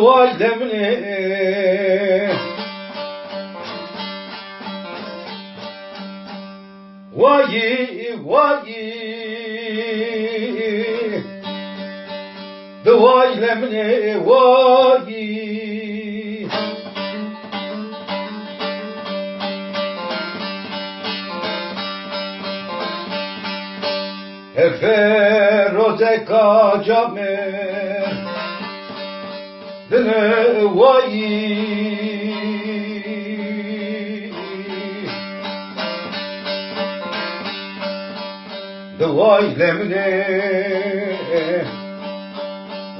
دواج دمني واجي دواج دمني واجي فرودك جامر دنوایی دوای لمنه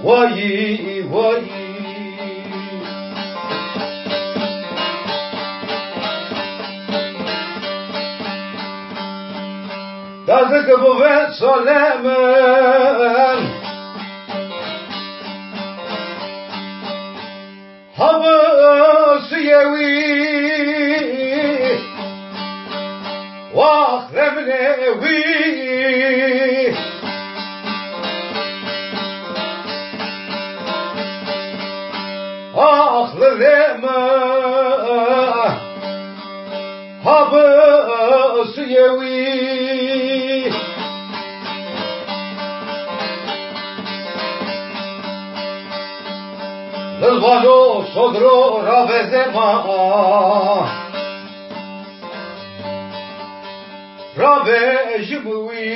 وایی دازه که بود سالمن حبس يوي واخذمني وي اخذمني حبس يوي الوالو صدرو رابزما رابجموي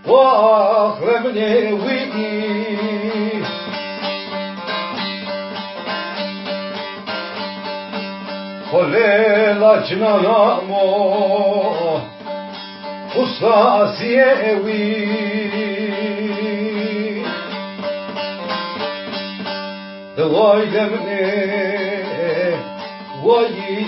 واخرمني وي خليلا جنانامو وصاصيوي دواي دمني واي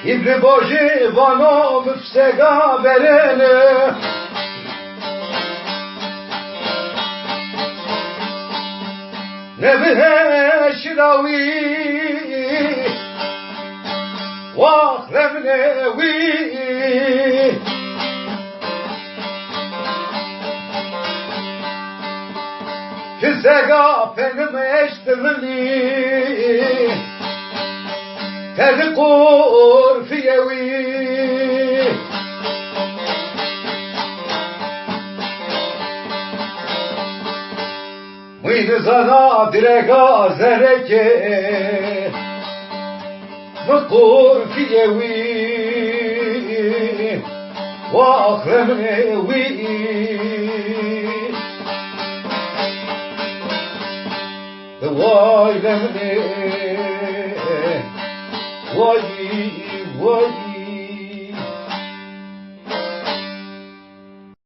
İbri boji vano müfsega verene Nebihe şiravi vahremnevi Füsega penim eştimli تذكر في يوي وين زنا درجة زركة نقر في يوي وأخرمني وي واي لمني واي